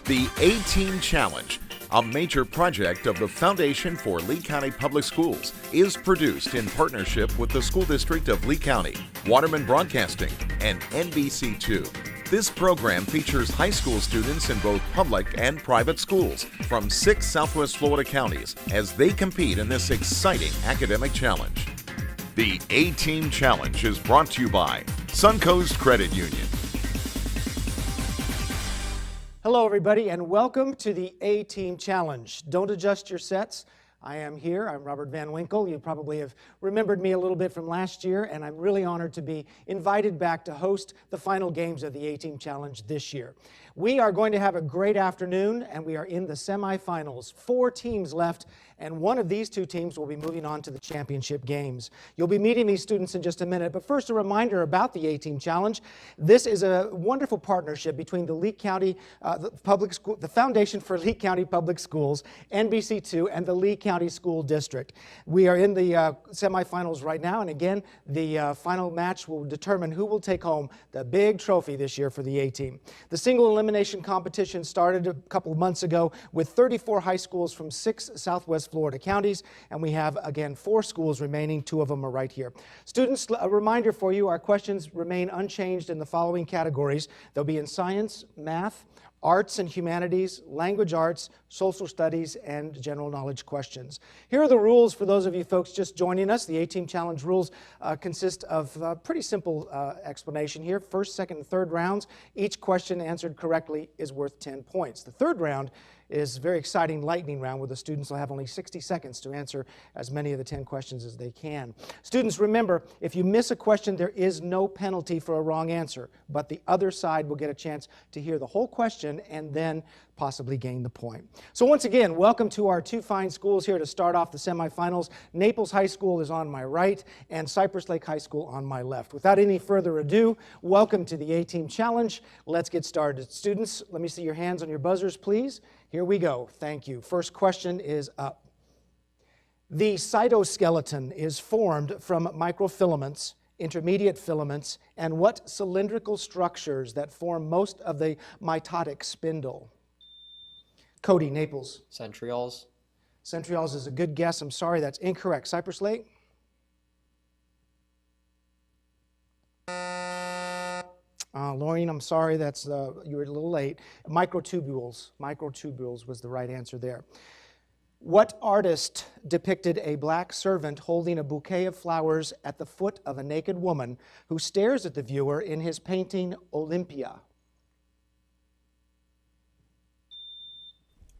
The A-Team Challenge, a major project of the Foundation for Lee County Public Schools, is produced in partnership with the School District of Lee County, Waterman Broadcasting, and NBC2. This program features high school students in both public and private schools from 6 Southwest Florida counties as they compete in this exciting academic challenge. The A-Team Challenge is brought to you by Suncoast Credit Union. Hello everybody and welcome to the A-Team Challenge. Don't adjust your sets. I am here. I'm Robert Van Winkle. You probably have remembered me a little bit from last year, and I'm really honored to be invited back to host the final games of the A-Team Challenge this year. We are going to have a great afternoon, and we are in the semifinals. 4 teams left, and one of these 2 teams will be moving on to the championship games. You'll be meeting these students in just a minute, but first a reminder about the A-Team Challenge. This is a wonderful partnership between the Lee County the Foundation for Lee County Public Schools, NBC2, and the Lee County School District. We are in the semifinals right now, and again, the final match will determine who will take home the big trophy this year for the A-Team. The single elimination competition started a couple of months ago with 34 high schools from 6 Southwest Florida counties, and we have, again, 4 schools remaining. 2 of them are right here. Students, a reminder for you, our questions remain unchanged in the following categories. They'll be in science, math, arts and humanities, language arts, social studies, and general knowledge questions. Here are the rules for those of you folks just joining us. The A-Team Challenge rules consist of a pretty simple explanation here. First, second, and third rounds, each question answered correctly is worth 10 points. The third round is a very exciting lightning round where the students will have only 60 seconds to answer as many of the 10 questions as they can. Students, remember, if you miss a question, there is no penalty for a wrong answer, but the other side will get a chance to hear the whole question and then possibly gain the point. So once again, welcome to our 2 fine schools here to start off the semifinals. Naples High School is on my right and Cypress Lake High School on my left. Without any further ado, welcome to the A-Team Challenge. Let's get started. Students, let me see your hands on your buzzers, please. Here we go. Thank you. First question is up. The cytoskeleton is formed from microfilaments, intermediate filaments, and what cylindrical structures that form most of the mitotic spindle? Cody, Naples. Centrioles. Centrioles is a good guess. I'm sorry, that's incorrect. Cypress Lake? Laureen, I'm sorry, that's you were a little late. Microtubules. Microtubules was the right answer there. What artist depicted a black servant holding a bouquet of flowers at the foot of a naked woman who stares at the viewer in his painting Olympia?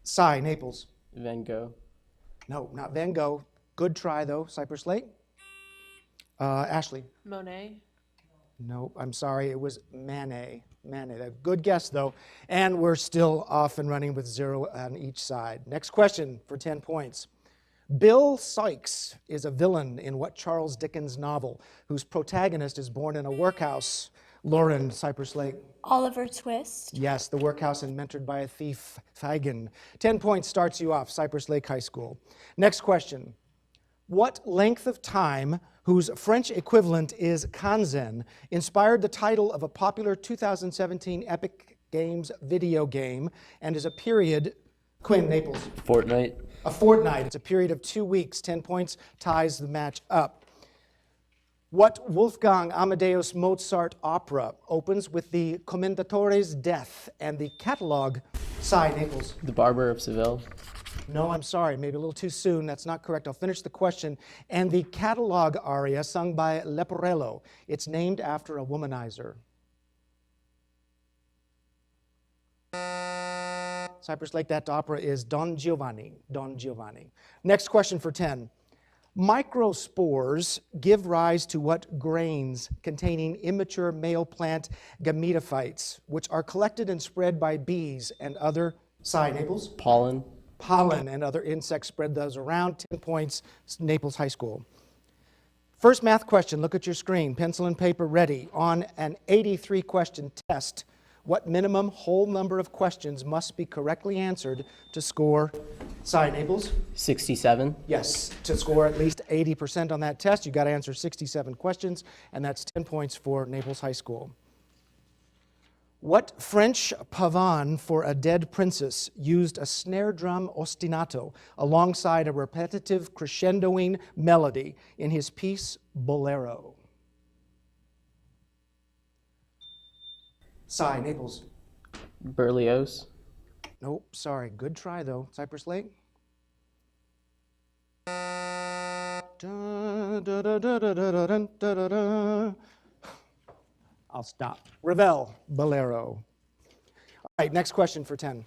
Cy, Naples. Van Gogh. No, not Van Gogh. Good try, though. Cypress Lake. Ashley. Monet. No, I'm sorry, it was Manet. Manet, a good guess though. And we're still off and running with 0 on each side. Next question for 10 points. Bill Sikes is a villain in what Charles Dickens novel, whose protagonist is born in a workhouse? Lauren, Cypress Lake. Oliver Twist. Yes, the workhouse and mentored by a thief, Fagin. 10 points starts you off, Cypress Lake High School. Next question. What length of time, whose French equivalent is Kanzen, inspired the title of a popular 2017 Epic Games video game and is a period, Quinn, Naples. Fortnite. A fortnight. It's a period of 2 weeks. 10 points ties the match up. What Wolfgang Amadeus Mozart opera opens with the Commendatore's death and the catalog? Cy, Naples. The Barber of Seville. No, I'm sorry, maybe a little too soon. That's not correct. I'll finish the question. And the catalog aria sung by Leporello. It's named after a womanizer. Cypress Lake, that opera is Don Giovanni. Don Giovanni. Next question for 10. Microspores give rise to what grains containing immature male plant gametophytes, which are collected and spread by bees and other, Cy, Naples? Pollen. Pollen and other insects spread those around. 10 points, Naples High School. First math question, look at your screen, pencil and paper ready. On an 83 question test, what minimum whole number of questions must be correctly answered to score, Cy, Naples? 67. Yes, to score at least 80% on that test, you got to answer 67 questions, and that's 10 points for Naples High School. What French pavane for a dead princess used a snare drum ostinato alongside a repetitive crescendoing melody in his piece Bolero? Cy, Naples. Berlioz. Nope, sorry. Good try, though. Cypress Lake? Da, da, da, da, da, da, da, da, da, da. I'll stop. Ravel, Bolero. All right, next question for 10.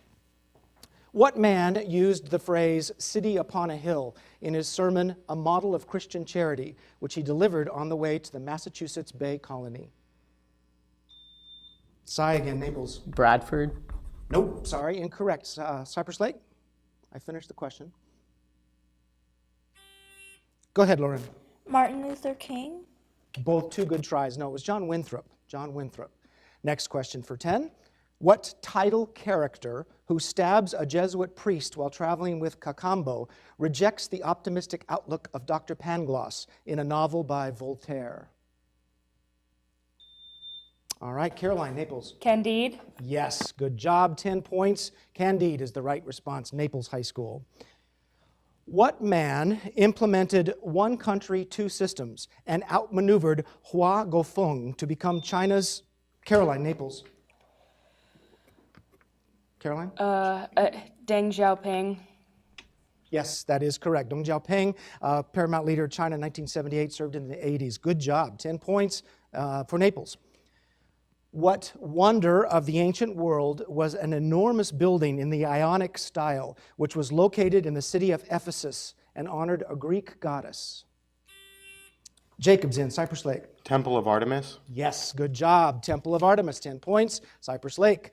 What man used the phrase city upon a hill in his sermon, A Model of Christian Charity, which he delivered on the way to the Massachusetts Bay Colony? Cy again, Naples. Bradford. Nope, sorry, incorrect. Cypress Lake? I finished the question. Go ahead, Lauren. Martin Luther King. Both two good tries. No, it was John Winthrop. John Winthrop. Next question for 10. What title character who stabs a Jesuit priest while traveling with Cacambo rejects the optimistic outlook of Dr. Pangloss in a novel by Voltaire? All right, Caroline, Naples. Candide. Yes, good job, 10 points. Candide is the right response, Naples High School. What man implemented one country, two systems and outmaneuvered Hua Gofeng to become China's... Caroline, Naples. Caroline? Deng Xiaoping. Yes, that is correct. Deng Xiaoping, paramount leader of China in 1978, served in the 80s. Good job. 10 points for Naples. What wonder of the ancient world was an enormous building in the Ionic style, which was located in the city of Ephesus and honored a Greek goddess? Jacob's in Cypress Lake. Temple of Artemis. Yes, good job. Temple of Artemis, 10 points. Cypress Lake.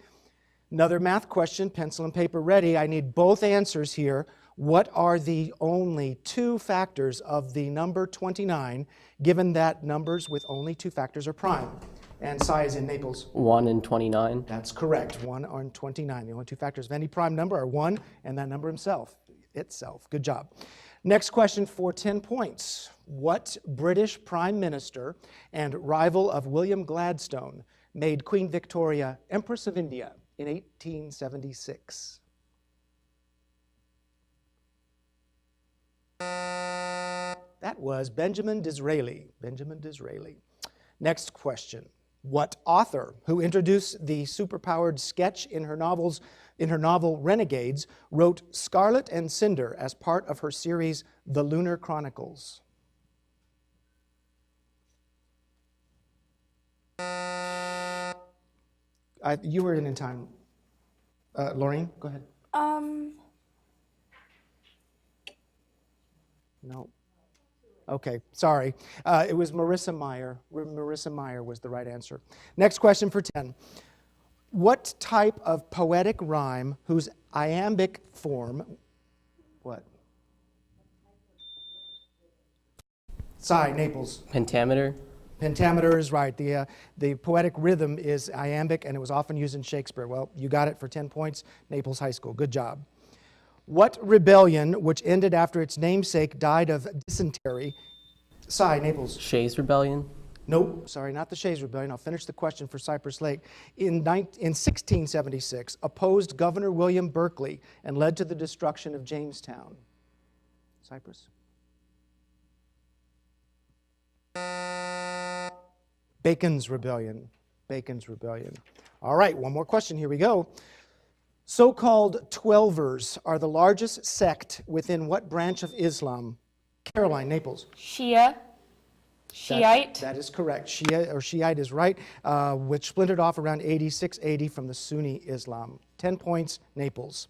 Another math question, pencil and paper ready. I need both answers here. What are the only two factors of the number 29, given that numbers with only two factors are prime? And Cy is in Naples. 1 and 29. That's correct. 1 and 29. The only two factors of any prime number are 1 and that number itself. Good job. Next question for 10 points. What British Prime Minister and rival of William Gladstone made Queen Victoria Empress of India in 1876? That was Benjamin Disraeli. Benjamin Disraeli. Next question. What author, who introduced the superpowered sketch in her novel Renegades, wrote Scarlet and Cinder as part of her series The Lunar Chronicles? You were in time. Laureen, go ahead. No. Okay, sorry. It was Marissa Meyer. Marissa Meyer was the right answer. Next question for 10. What type of poetic rhyme whose iambic form... What? Cy, Naples. Pentameter. Pentameter is right. The poetic rhythm is iambic, and it was often used in Shakespeare. Well, you got it for 10 points. Naples High School. Good job. What rebellion, which ended after its namesake died of dysentery? Cy, Naples. Shays Rebellion. Nope, sorry, not the Shays Rebellion. I'll finish the question for Cypress Lake. In 1676, opposed Governor William Berkeley and led to the destruction of Jamestown. Cypress? Bacon's Rebellion. Bacon's Rebellion. All right, one more question. Here we go. So-called Twelvers are the largest sect within what branch of Islam? Caroline, Naples. Shiite. That is correct. Shia or Shiite is right, which splintered off around 680 from the Sunni Islam. 10 points, Naples.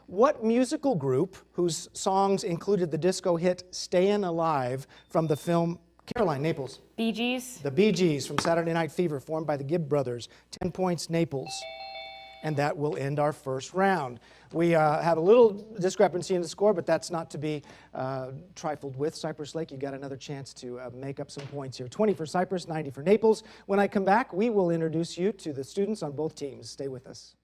What musical group, whose songs included the disco hit Stayin' Alive from the film, Caroline, Naples. Bee Gees. The Bee Gees from Saturday Night Fever, formed by the Gibb brothers. 10 points, Naples. And that will end our first round. We have a little discrepancy in the score, but that's not to be trifled with. Cypress Lake, you got another chance to make up some points here. 20 for Cypress, 90 for Naples. When I come back, we will introduce you to the students on both teams. Stay with us.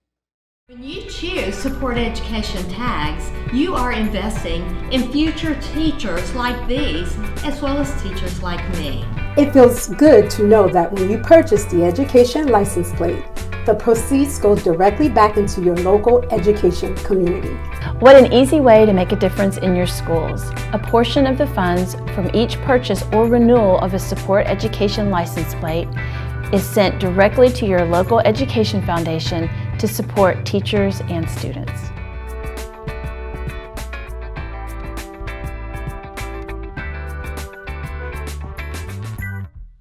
When you choose Support Education tags, you are investing in future teachers like these, as well as teachers like me. It feels good to know that when you purchase the education license plate, The proceeds go directly back into your local education community. What an easy way to make a difference in your schools. A portion of the funds from each purchase or renewal of a Support Education license plate is sent directly to your local education foundation to support teachers and students.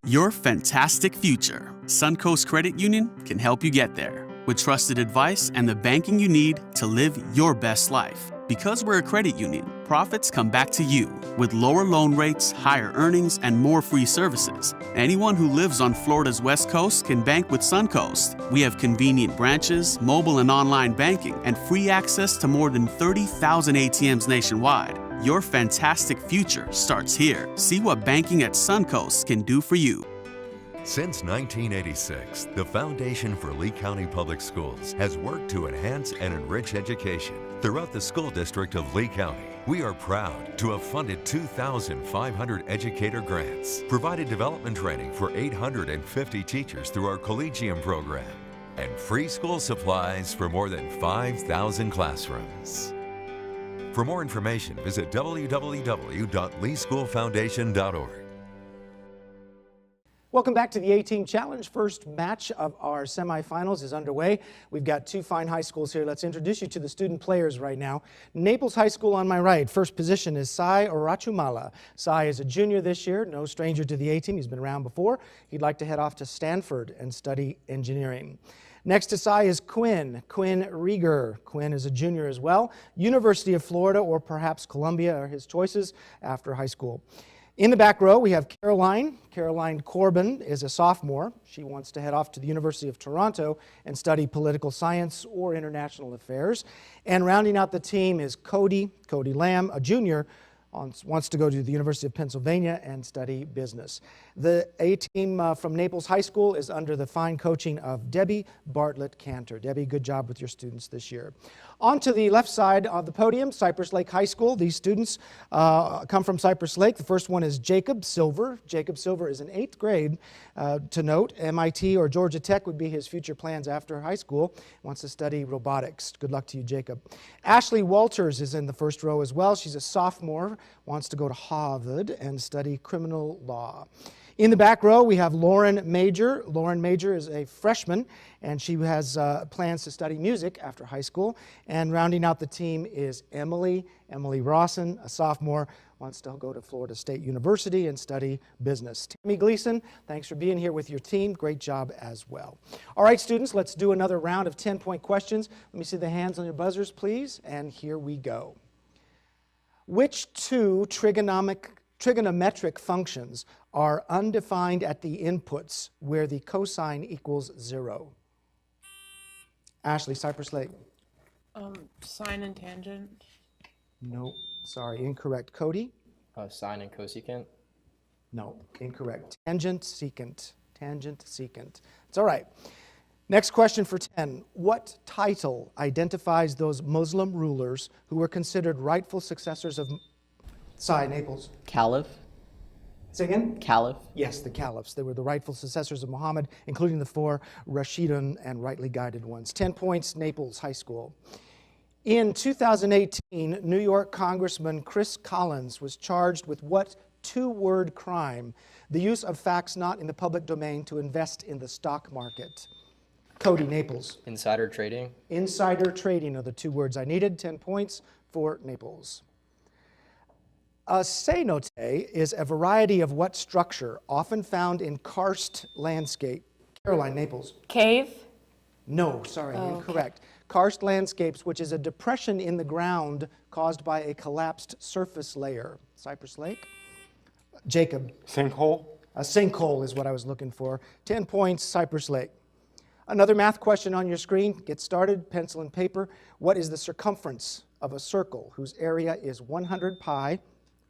Your fantastic future. Suncoast Credit Union can help you get there with trusted advice and the banking you need to live your best life. Because we're a credit union, profits come back to you with lower loan rates, higher earnings, and more free services. Anyone who lives on Florida's West Coast can bank with Suncoast. We have convenient branches, mobile and online banking, and free access to more than 30,000 ATMs nationwide. Your fantastic future starts here. See what banking at Suncoast can do for you. Since 1986, the Foundation for Lee County Public Schools has worked to enhance and enrich education throughout the school district of Lee County. We are proud to have funded 2,500 educator grants, provided development training for 850 teachers through our Collegium program, and free school supplies for more than 5,000 classrooms. For more information, visit www.leeschoolfoundation.org. Welcome back to the A-Team Challenge. First match of our semifinals is underway. We've got two fine high schools here. Let's introduce you to the student players right now. Naples High School on my right. First position is Sai Orachumala. Sai is a junior this year, no stranger to the A-Team. He's been around before. He'd like to head off to Stanford and study engineering. Next to Sai is Quinn Rieger. Quinn is a junior as well. University of Florida or perhaps Columbia are his choices after high school. In the back row, we have Caroline. Caroline Corbin is a sophomore. She wants to head off to the University of Toronto and study political science or international affairs. And rounding out the team is Cody Lamb, a junior, wants to go to the University of Pennsylvania and study business. The A-Team from Naples High School is under the fine coaching of Debbie Bartlett-Cantor. Debbie, good job with your students this year. On to the left side of the podium, Cypress Lake High School. These students come from Cypress Lake. The first one is Jacob Silver. Jacob Silver is in 8th grade. To note, MIT or Georgia Tech would be his future plans after high school. Wants to study robotics. Good luck to you, Jacob. Ashley Walters is in the first row as well. She's a sophomore, wants to go to Harvard and study criminal law. In the back row, we have Lauren Major. Lauren Major is a freshman, and she has plans to study music after high school. And rounding out the team is Emily Rawson, a sophomore, wants to go to Florida State University and study business. Tammy Gleason, thanks for being here with your team. Great job as well. All right, students, let's do another round of 10-point questions. Let me see the hands on your buzzers, please, and here we go. Which two trigonometric functions are undefined at the inputs where the cosine equals 0? Ashley, Cypress Lake. Sine and tangent. No, sorry, incorrect. Cody? Sine and cosecant. No, incorrect. Tangent, secant. Tangent, secant. It's all right. Next question for 10. What title identifies those Muslim rulers who were considered rightful successors of Naples? Caliph. Say again? Caliph. Yes, the caliphs. They were the rightful successors of Muhammad, including the 4 Rashidun and rightly guided ones. 10 points, Naples High School. In 2018, New York Congressman Chris Collins was charged with what 2-word crime? The use of facts not in the public domain to invest in the stock market. Cody, Naples. Insider trading. Insider trading are the 2 words I needed. 10 points for Naples. A cenote is a variety of what structure often found in karst landscape? Caroline, Naples. Cave. No, sorry, incorrect. Karst landscapes, which is a depression in the ground caused by a collapsed surface layer. Cypress Lake. Jacob. Sinkhole. A sinkhole is what I was looking for. 10 points, Cypress Lake. Another math question on your screen. Get started, pencil and paper. What is the circumference of a circle whose area is 100 pi?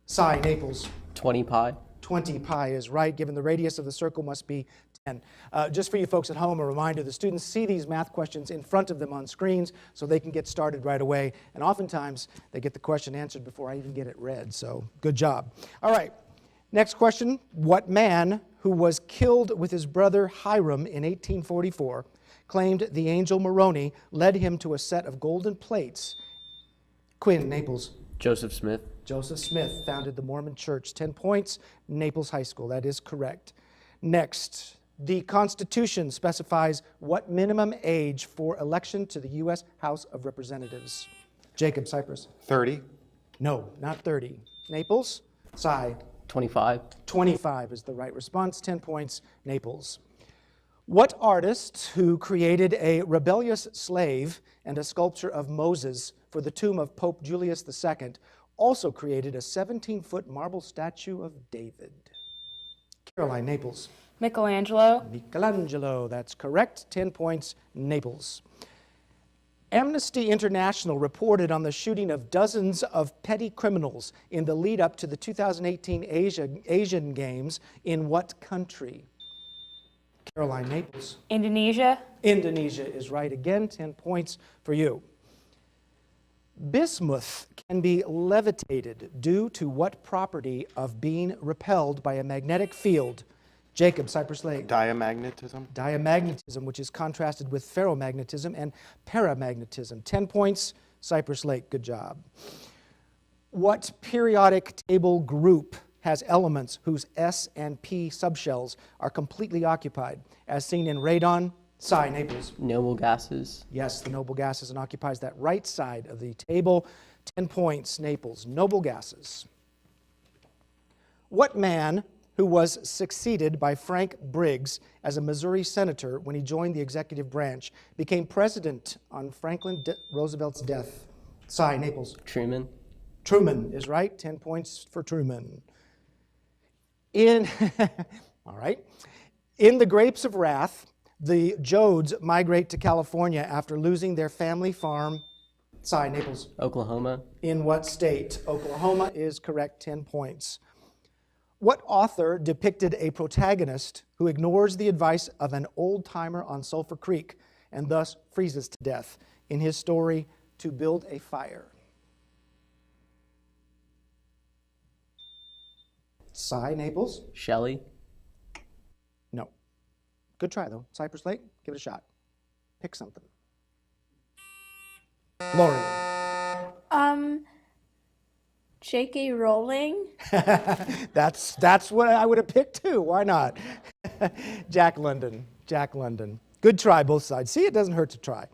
Cy, Naples. 20 pi. 20 pi is right, given the radius of the circle must be 10. Just for you folks at home, a reminder, the students see these math questions in front of them on screens so they can get started right away. And oftentimes, they get the question answered before I even get it read, so good job. All right, Next question. What man who was killed with his brother Hiram in 1844 claimed the angel Moroni led him to a set of golden plates? Quinn, Naples. Joseph Smith. Joseph Smith founded the Mormon Church. 10 points, Naples High School. That is correct. Next, the Constitution specifies what minimum age for election to the U.S. House of Representatives? Jacob, Cypress. 30. No, not 30. Naples? Cy. 25. 25 is the right response. 10 points, Naples. What artist who created a rebellious slave and a sculpture of Moses for the tomb of Pope Julius II also created a 17-foot marble statue of David? Caroline, Naples. Michelangelo. Michelangelo, that's correct. 10 points, Naples. Amnesty International reported on the shooting of dozens of petty criminals in the lead up to the 2018 Asian Games in what country? Caroline, Naples. Indonesia. Indonesia is right again. 10 points for you. Bismuth can be levitated due to what property of being repelled by a magnetic field? Jacob, Cypress Lake. Diamagnetism. Diamagnetism, which is contrasted with ferromagnetism and paramagnetism. 10 points, Cypress Lake. Good job. What periodic table group has elements whose S and P subshells are completely occupied, as seen in radon? Cy, Naples. Noble gases. Yes, the noble gases, and occupies that right side of the table. 10 points, Naples. Noble gases. What man who was succeeded by Frank Briggs as a Missouri senator when he joined the executive branch became president on Franklin Roosevelt's death? Cy, Naples. Truman. Truman is right. 10 points for Truman. All right. In The Grapes of Wrath, the Jodes migrate to California after losing their family farm. Cy, Naples. Oklahoma. In what state? Oklahoma is correct. 10 points. What author depicted a protagonist who ignores the advice of an old-timer on Sulphur Creek and thus freezes to death in his story To Build a Fire? Cy, Naples. Shelley. No. Good try, though. Cypress Lake, give it a shot. Pick something. Lauren. J.K. Rowling. That's what I would have picked too. Why not? Jack London. Jack London. Good try, both sides. See, it doesn't hurt to try.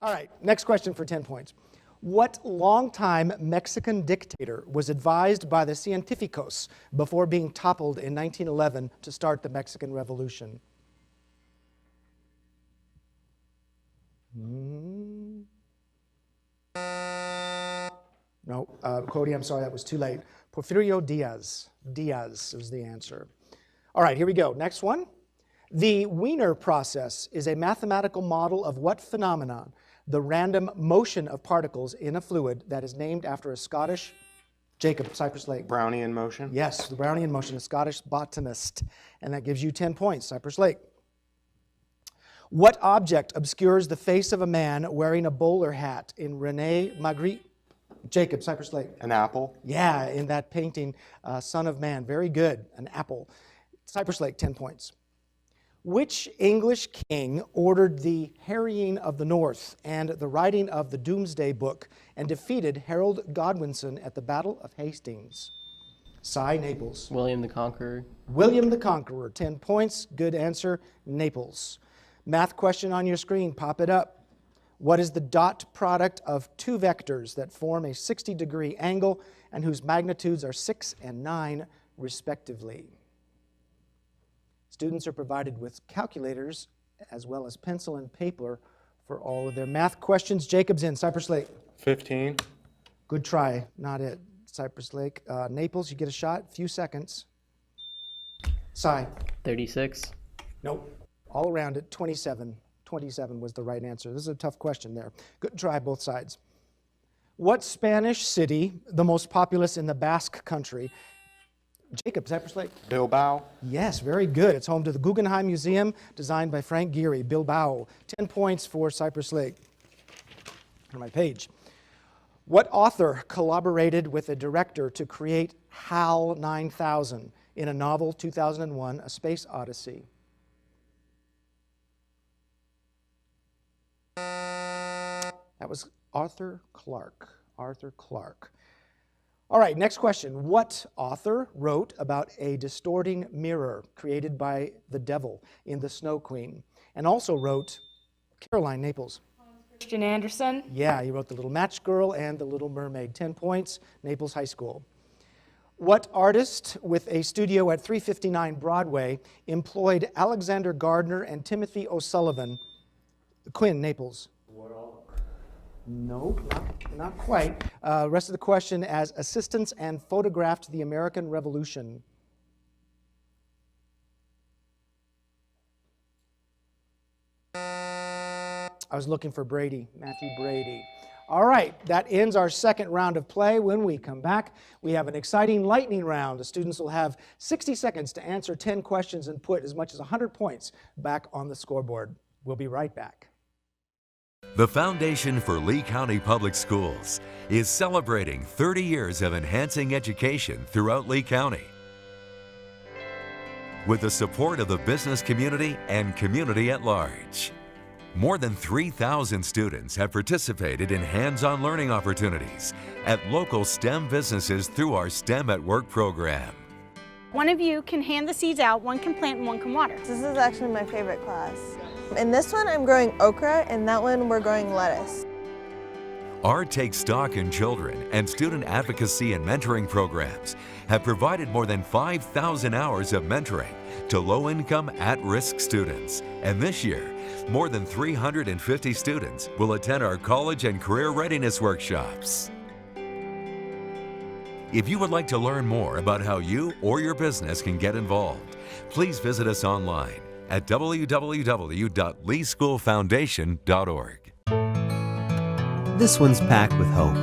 All right, next question for 10 points. What longtime Mexican dictator was advised by the Científicos before being toppled in 1911 to start the Mexican Revolution? No, Cody, I'm sorry, that was too late. Porfirio Diaz. Diaz was the answer. All right, here we go. Next one. The Wiener process is a mathematical model of what phenomenon? The random motion of particles in a fluid that is named after a Scottish, Jacob, Cypress Lake. Brownian motion. Yes, the Brownian motion, a Scottish botanist. And that gives you 10 points, Cypress Lake. What object obscures the face of a man wearing a bowler hat in René Magritte? Jacob, Cypress Lake. An apple. Yeah, in that painting, Son of Man. Very good, an apple. Cypress Lake, 10 points. Which English king ordered the harrying of the North and the writing of the Doomsday Book and defeated Harold Godwinson at the Battle of Hastings? Cy, Naples. William the Conqueror. William the Conqueror, 10 points. Good answer, Naples. Math question on your screen, pop it up. What is the dot product of two vectors that form a 60-degree angle and whose magnitudes are 6 and 9, respectively? Students are provided with calculators as well as pencil and paper for all of their math questions. Jacob's in. Cypress Lake. 15. Good try. Not it. Cypress Lake. Naples, you get a shot. Few seconds. Cy. 36. Nope. All around it. 27. 27 was the right answer. This is a tough question there. Good try, both sides. What Spanish city, the most populous in the Basque country? Jacob, Cypress Lake. Bilbao. Yes, very good. It's home to the Guggenheim Museum, designed by Frank Gehry. Bilbao. 10 points for Cypress Lake. On my page. What author collaborated with a director to create HAL 9000 in a novel, 2001, A Space Odyssey? That was Arthur Clarke. Arthur Clarke. All right, next question. What author wrote about a distorting mirror created by the devil in The Snow Queen, and also wrote Caroline, Naples? Christian Andersen. Yeah, he wrote The Little Match Girl and The Little Mermaid. 10 points, Naples High School. What artist with a studio at 359 Broadway employed Alexander Gardner and Timothy O'Sullivan? Quinn, Naples. Nope, not quite. Rest of the question, as assistants and photographed the American Revolution. I was looking for Brady, Matthew Brady. All right, that ends our second round of play. When we come back, we have an exciting lightning round. The students will have 60 seconds to answer 10 questions and put as much as 100 points back on the scoreboard. We'll be right back. The Foundation for Lee County Public Schools is celebrating 30 years of enhancing education throughout Lee County. With the support of the business community and community at large. More than 3,000 students have participated in hands-on learning opportunities at local STEM businesses through our STEM at Work program. One of you can hand the seeds out, one can plant and one can water. This is actually my favorite class. In this one, I'm growing okra, and that one, we're growing lettuce. Our Take Stock in Children and student advocacy and mentoring programs have provided more than 5,000 hours of mentoring to low-income, at-risk students. And this year, more than 350 students will attend our college and career readiness workshops. If you would like to learn more about how you or your business can get involved, please visit us online at www.leeschoolfoundation.org. This one's packed with hope.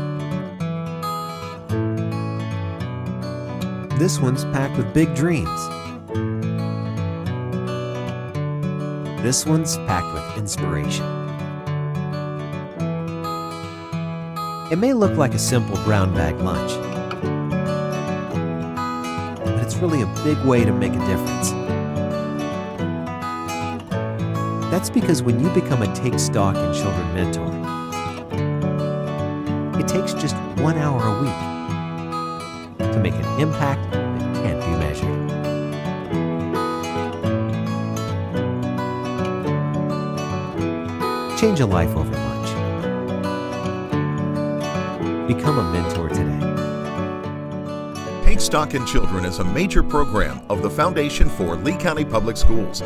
This one's packed with big dreams. This one's packed with inspiration. It may look like a simple brown bag lunch, but it's really a big way to make a difference. That's because when you become a Take Stock in Children mentor, it takes just 1 hour a week to make an impact that can't be measured. Change a life over lunch. Become a mentor today. Take Stock in Children is a major program of the Foundation for Lee County Public Schools.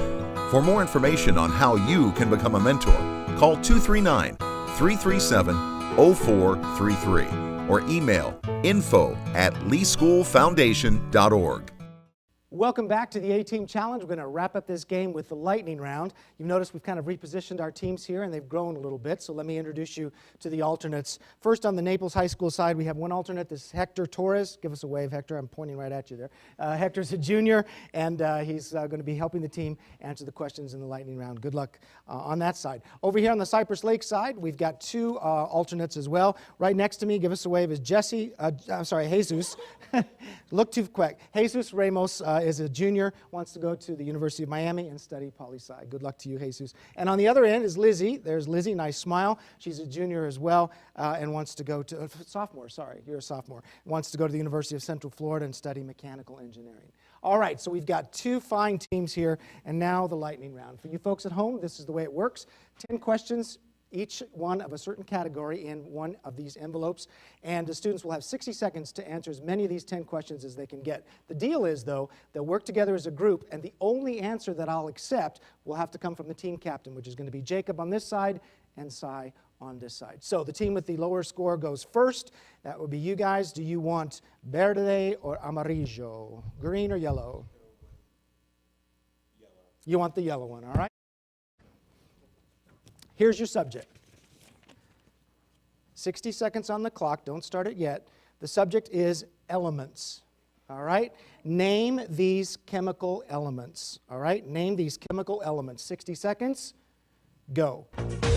For more information on how you can become a mentor, call 239-337-0433 or email info@leeschoolfoundation.org. Welcome back to the A-Team Challenge. We're going to wrap up this game with the lightning round. You've noticed we've kind of repositioned our teams here, and they've grown a little bit, so let me introduce you to the alternates. First, on the Naples High School side, we have one alternate. This is Hector Torres. Give us a wave, Hector. I'm pointing right at you there. Hector's a junior, and he's going to be helping the team answer the questions in the lightning round. Good luck on that side. Over here on the Cypress Lake side, we've got two alternates as well. Right next to me, give us a wave, is Jesus. Look too quick. Jesus Ramos is a junior, wants to go to the University of Miami and study poli-sci. Good luck to you, Jesus. And on the other end is Lizzie. There's Lizzie, nice smile. She's a junior as well and wants to go to, sophomore, sorry, you're a sophomore, wants to go to the University of Central Florida and study mechanical engineering. All right, so we've got two fine teams here, and now the lightning round. For you folks at home, this is the way it works. 10 questions, each one of a certain category in one of these envelopes, and the students will have 60 seconds to answer as many of these 10 questions as they can get. The deal is, though, they'll work together as a group, and the only answer that I'll accept will have to come from the team captain, which is going to be Jacob on this side and Cy on this side. So the team with the lower score goes first. That would be you guys. Do you want verde or amarillo? Green or yellow? Yellow. You want the yellow one, all right? Here's your subject. 60 seconds on the clock. Don't start it yet. The subject is elements. All right? Name these chemical elements. All right? Name these chemical elements. 60 seconds. Go.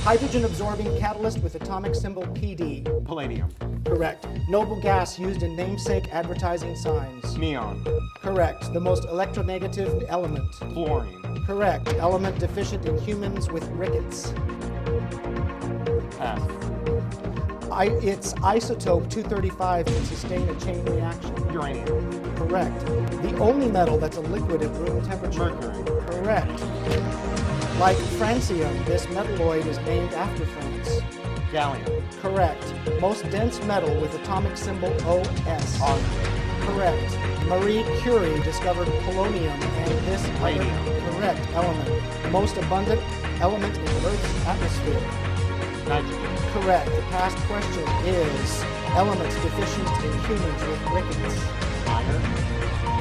Hydrogen absorbing catalyst with atomic symbol PD. Palladium. Correct. Noble gas used in namesake advertising signs. Neon. Correct. The most electronegative element. Fluorine. Correct. Element deficient in humans with rickets. Pass. Its isotope 235 can sustain a chain reaction. Uranium. Correct. The only metal that's a liquid at room temperature. Mercury. Correct. Like francium, this metalloid is named after France. Gallium. Correct. Most dense metal with atomic symbol OS. Argon. Correct. Marie Curie discovered polonium and this Radium. Correct element. Most abundant element in Earth's atmosphere. Nitrogen. Correct. The past question is elements deficient in humans with rickets. Iron.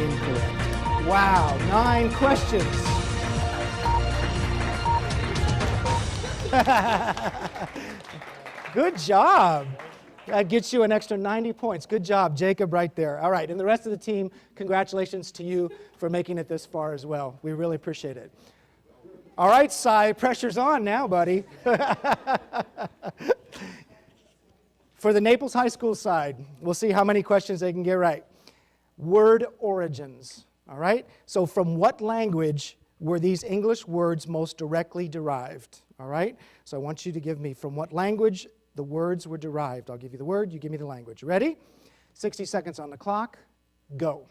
Incorrect. Wow, 9 questions. Good job. That gets you an extra 90 points. Good job, Jacob, right there. All right, and the rest of the team, congratulations to you for making it this far as well. We really appreciate it. All right, Cy, pressure's on now, buddy. For the Naples High School side, we'll see how many questions they can get right. Word origins, all right? So from what language were these English words most directly derived, all right? So I want you to give me from what language the words were derived. I'll give you the word, you give me the language. Ready? 60 seconds on the clock. Go.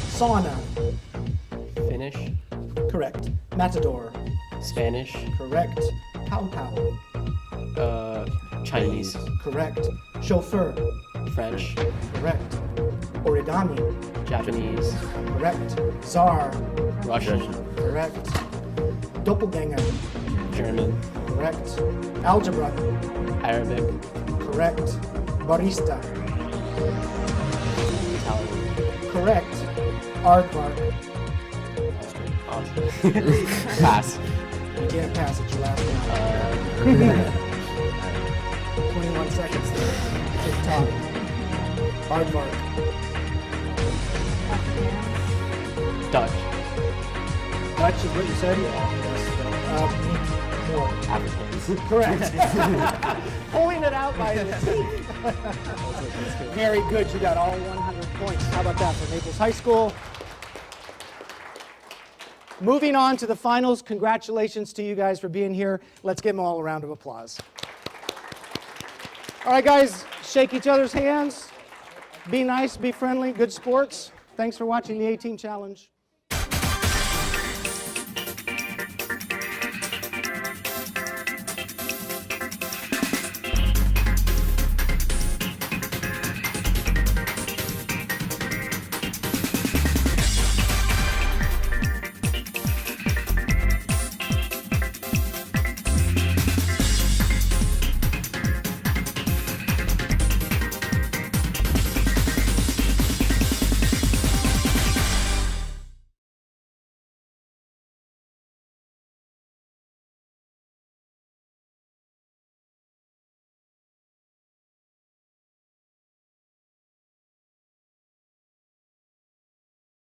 Sauna. Finnish. Correct. Matador. Spanish. Correct. Pow-pow. Chinese. Correct. Chauffeur. French. Correct. Origami. Japanese. Correct. Tsar. Russian. Correct. Doppelganger. German. Correct. Algebra. Arabic. Correct. Barista. Italian. Correct. Aardvark. Pass. You can't pass it, your last round. 21 seconds there. Tick-tock. Aardvark. Dutch. Dutch is what you said? More. Africans. Correct. Pulling it out by the teeth. Very good. You got all 100 points. How about that for Naples High School? Moving on to the finals. Congratulations to you guys for being here. Let's give them all a round of applause. All right, guys, shake each other's hands. Be nice, be friendly, good sports. Thanks for watching the A-Team Challenge.